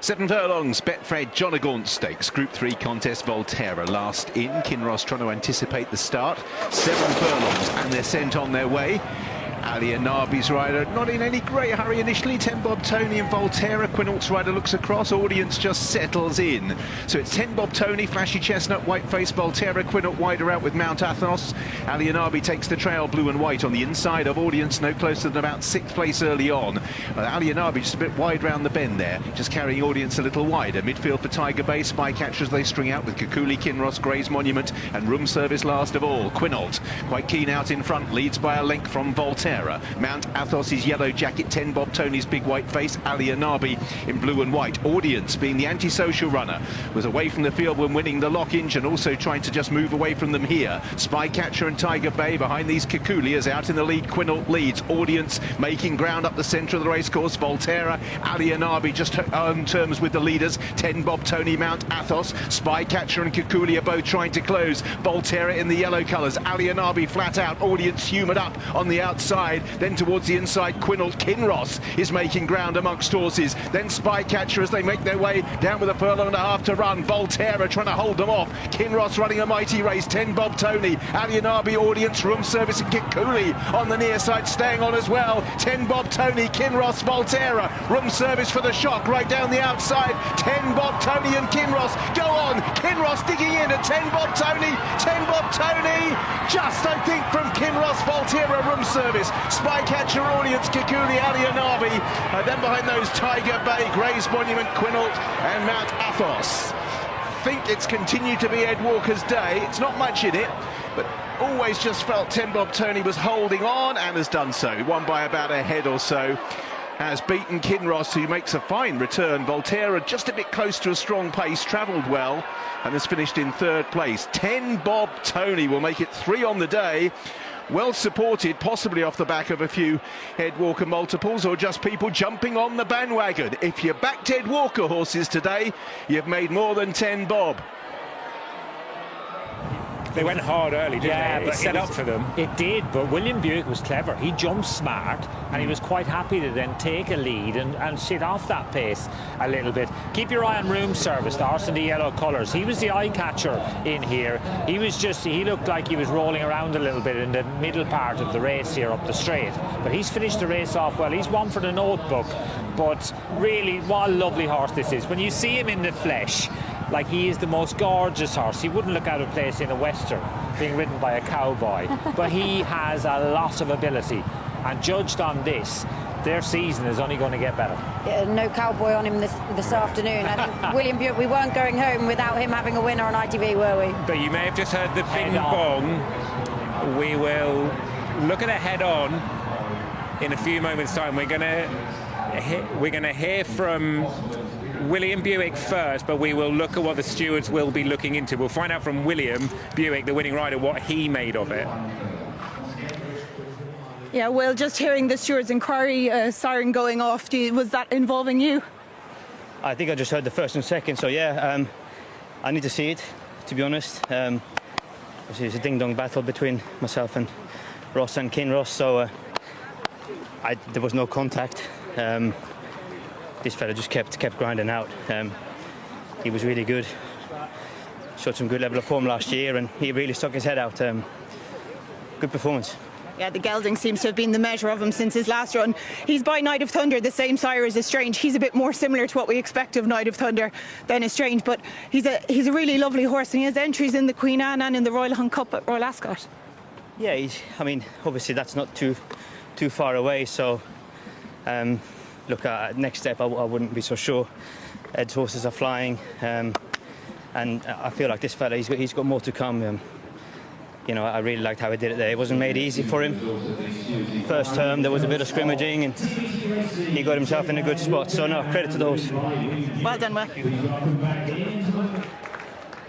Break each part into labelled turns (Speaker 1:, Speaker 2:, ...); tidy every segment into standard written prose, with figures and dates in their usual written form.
Speaker 1: 7 furlongs, Betfred, Gaunt Stakes, Group 3 contest, Volterra last in. Kinross trying to anticipate the start. 7 furlongs and they're sent on their way. Ali Anabi's rider not in any great hurry initially. 10 Bob Tony and Volterra. Quinault's rider looks across. Audience just settles in. So it's 10 Bob Tony, flashy chestnut, white face, Volterra. Quinault wider out with Mount Athos. Ali Anabi takes the trail, blue and white on the inside of Audience, no closer than about 6th place early on. Ali Anabi just a bit wide round the bend there, just carrying Audience a little wider. Midfield for Tiger Bay, Spycatcher as they string out with Kukuli, Kinross, Gray's Monument and Room Service last of all. Quinault quite keen out in front, leads by a length from Volterra. Mount Athos' yellow jacket, 10 Bob Tony's big white face, Ali Anabi in blue and white. Audience, being the antisocial runner, was away from the field when winning the Lock-Inch and also trying to just move away from them here. Spycatcher and Tiger Bay behind these Kikulias, out in the lead. Quinault leads. Audience making ground up the centre of the racecourse. Volterra, Ali Anabi just on terms with the leaders. 10 Bob Tony, Mount Athos, Spycatcher and Kikuli are both trying to close. Volterra in the yellow colours, Ali Anabi flat out. Audience humoured up on the outside. Then towards the inside, Quinault. Kinross is making ground amongst horses. Then Spycatcher as they make their way down with a furlong and a half to run. Volterra trying to hold them off. Kinross running a mighty race. 10 Bob Tony, Ali Anabi, Audience, Room Service and Kikuli on the near side staying on as well. 10 Bob Tony, Kinross, Volterra, Room Service for the shock right down the outside. 10 Bob Tony and Kinross go on. Kinross digging in at 10 Bob Tony. 10 Bob Tony just, I think, from Kinross, Volterra, Room Service, Spycatcher, Audience, Kikuli, Ali Anabi, and then behind those Tiger Bay, Gray's Monument, Quinault and Mount Athos. Think it's continued to be Ed Walker's day. It's not much in it, but always just felt 10 Bob Tony was holding on and has done so. He won by about a head or so. Has beaten Kinross, who makes a fine return. Volterra just a bit close to a strong pace, travelled well and has finished in 3rd place. 10 Bob Tony will make it 3 on the day. Well supported, possibly off the back of a few Ed Walker multiples or just people jumping on the bandwagon. If you backed Ed Walker horses today, you've made more than 10 Bob.
Speaker 2: They went hard early, didn't they? It set up for them.
Speaker 3: It did, but William Buick was clever. He jumped smart, and he was quite happy to then take a lead and sit off that pace a little bit. Keep your eye on Room Service, the horse in the yellow colours. He was the eye catcher in here. He looked like he was rolling around a little bit in the middle part of the race here up the straight. But he's finished the race off well. He's one for the notebook. But really, what a lovely horse this is. When you see him in the flesh, like, he is the most gorgeous horse. He wouldn't look out of place in a Western, being ridden by a cowboy. But he has a lot of ability. And judged on this, their season is only going to get better.
Speaker 4: Yeah, no cowboy on him this afternoon. I think William Buick, we weren't going home without him having a winner on ITV, were we?
Speaker 2: But you may have just heard the bing bong. We will look at a head-on in a few moments' time. We're going to hear from William Buick first, but we will look at what the stewards will be looking into. We'll find out from William Buick, the winning rider, what he made of it.
Speaker 5: Yeah, well, just hearing the stewards' inquiry siren going off, was that involving you?
Speaker 6: I think I just heard the first and second, so yeah, I need to see it, to be honest. It's a ding-dong battle between myself and Ross and Kinross, so there was no contact. This fella just kept grinding out. He was really good. Showed some good level of form last year, and he really stuck his head out. Good performance.
Speaker 5: Yeah, the gelding seems to have been the measure of him since his last run. He's by Night of Thunder, the same sire as Estrange. He's a bit more similar to what we expect of Night of Thunder than Estrange, but he's a really lovely horse, and he has entries in the Queen Anne and in the Royal Hunt Cup at Royal Ascot.
Speaker 6: Yeah, I mean, obviously that's not too far away, so look, next step I wouldn't be so sure. Ed's horses are flying, and I feel like this fella, he's got more to come. You know, I really liked how he did it there. It wasn't made easy for him. First term, there was a bit of scrimmaging, and he got himself in a good spot. So, no, credit to those.
Speaker 5: Well done, Will.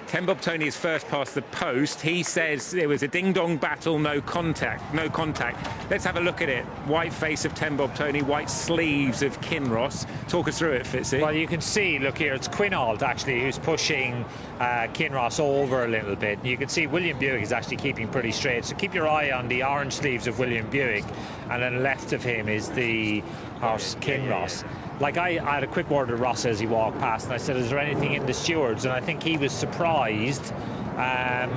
Speaker 2: 10 Bob Tony is first past the post. He says it was a ding-dong battle, no contact. Let's have a look at it. White face of 10 Bob Tony, white sleeves of Kinross. Talk us through it, Fitzy.
Speaker 3: Well, you can see, look here, it's Quinault, actually, who's pushing Kinross over a little bit. You can see William Buick is actually keeping pretty straight. So keep your eye on the orange sleeves of William Buick. And then left of him is the horse Kinross. Like I had a quick word with Ross as he walked past, and I said, is there anything in the Stewards? And I think he was surprised. I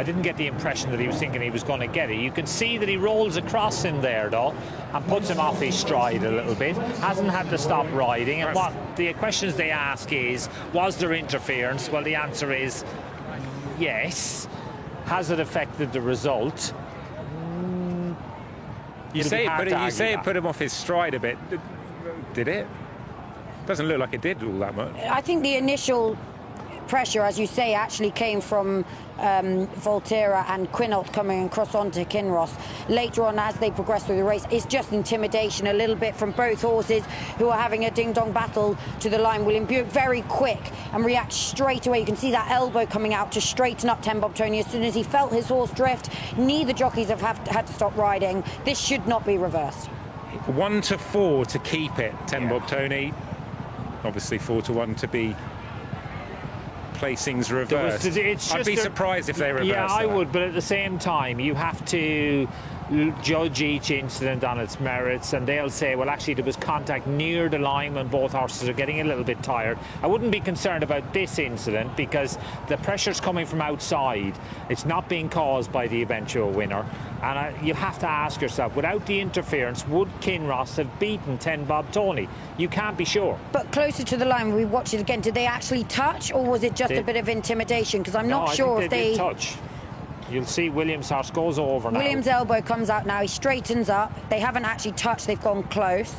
Speaker 3: didn't get the impression that he was thinking he was going to get it. You can see that he rolls across in there, though, and puts him off his stride a little bit. Hasn't had to stop riding. And what the questions they ask is, was there interference? Well, the answer is yes. Has it affected the result?
Speaker 2: You say it put him off his stride a bit. Did it? Doesn't look like it did all that much.
Speaker 4: I think the initial pressure, as you say, actually came from Volterra and Quinault coming across onto Kinross. Later on, as they progress through the race, it's just intimidation a little bit from both horses who are having a ding-dong battle to the line. William Buick very quick and reacts straight away. You can see that elbow coming out to straighten up Ten Bob Tony. As soon as he felt his horse drift, neither jockeys have had to stop riding. This should not be reversed.
Speaker 2: 1-4 to keep it, Ten Bob Tony. Obviously 4-1 to be placings reversed. I'd be surprised if they reversed.
Speaker 3: Yeah, I would, but at the same time, you have to judge each incident on its merits, and they'll say, well, actually there was contact near the line when both horses are getting a little bit tired. I wouldn't be concerned about this incident because the pressure's coming from outside. It's not being caused by the eventual winner, and you have to ask yourself, without the interference, would Kinross have beaten Ten Bob Tony? You can't be sure.
Speaker 4: But closer to the line, we watch it again, did they actually touch, or was it just a bit of intimidation? Because I'm not sure if they
Speaker 3: did touch. You'll see Williams' horse goes over now.
Speaker 4: Williams' elbow comes out now, he straightens up. They haven't actually touched, they've gone close.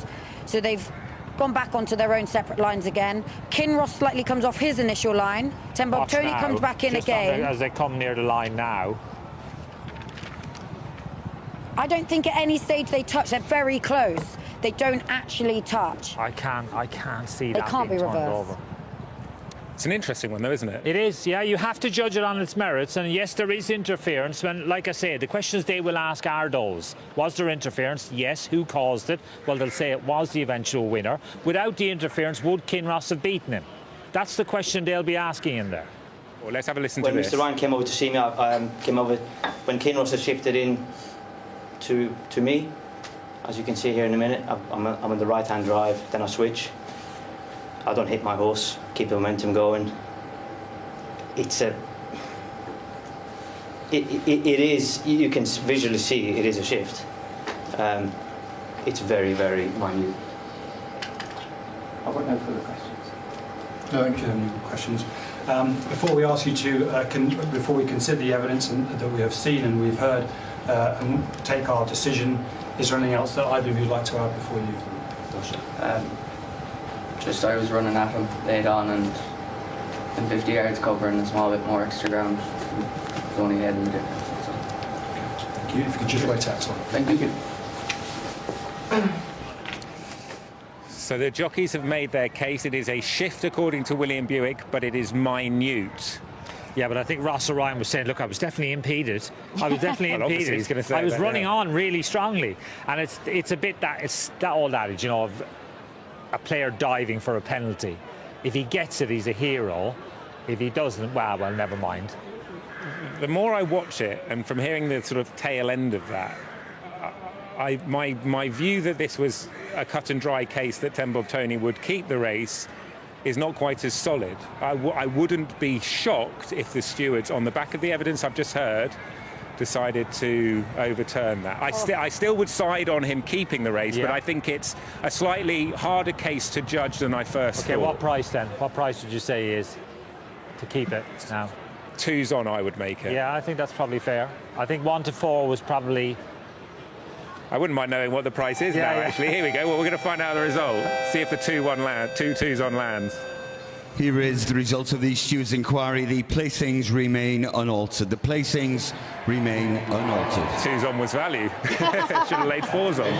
Speaker 4: So they've gone back onto their own separate lines again. Kinross slightly comes off his initial line. Ten Bob Tony comes back in again.
Speaker 3: As they come near the line now.
Speaker 4: I don't think at any stage they touch, they're very close. They don't actually touch.
Speaker 3: I can't see
Speaker 4: they
Speaker 3: that
Speaker 4: can't
Speaker 3: being
Speaker 4: be
Speaker 3: turned
Speaker 4: reversed.
Speaker 3: over.
Speaker 2: It's an interesting one, though, isn't it?
Speaker 3: It is, yeah. You have to judge it on its merits, and yes, there is interference. When, like I say, the questions they will ask are those. Was there interference? Yes. Who caused it? Well, they'll say it was the eventual winner. Without the interference, would Kinross have beaten him? That's the question they'll be asking in there.
Speaker 2: Well, let's have a listen to this.
Speaker 6: When Mr. Ryan came over to see me, I came over when Kinross had shifted in to me. As you can see here in a minute, I'm on the right-hand drive, then I switch. I don't hit my horse, keep the momentum going. It is, you can visually see it is a shift. It's very, very minute.
Speaker 7: I've got no further questions. No any questions. Before we ask you to, before we consider the evidence that we have seen and we've heard and take our decision, is there anything else that either of you would like to add before you leave the room?
Speaker 8: Just I was running at him late on and in 50 yards covering a small bit more extra ground. It's only heading the difference. So.
Speaker 7: Thank you. If you could just wait out, sorry.
Speaker 8: Thank you.
Speaker 2: So the jockeys have made their case. It is a shift according to William Buick, but it is minute.
Speaker 3: Yeah, but I think Ross O'Ryan was saying, look, I was definitely impeded. I was definitely
Speaker 2: Well,
Speaker 3: impeded.
Speaker 2: he's gonna say
Speaker 3: I was
Speaker 2: that,
Speaker 3: running
Speaker 2: yeah.
Speaker 3: on really strongly. And it's a bit that, it's that old adage, you know, of a player diving for a penalty. If he gets it, he's a hero. If he doesn't, well, never mind.
Speaker 2: The more I watch it, and from hearing the sort of tail end of that, my view that this was a cut and dry case that Ten Bob Tony would keep the race is not quite as solid. I wouldn't be shocked if the stewards, on the back of the evidence I've just heard, decided to overturn that. I still would side on him keeping the race, but I think it's a slightly harder case to judge than I first thought.
Speaker 3: Okay, what price then? What price would you say is to keep it now?
Speaker 2: 2's on, I would make it.
Speaker 3: Yeah, I think that's probably fair. I think 1-4 was probably...
Speaker 2: I wouldn't mind knowing what the price is now, actually. Here we go. Well, we're going to find out the result. See if the 2-2's on lands.
Speaker 9: Here is the result of the Stewards' inquiry. The placings remain unaltered. The placings remain unaltered.
Speaker 2: 2's on was value. Should have laid 4's on.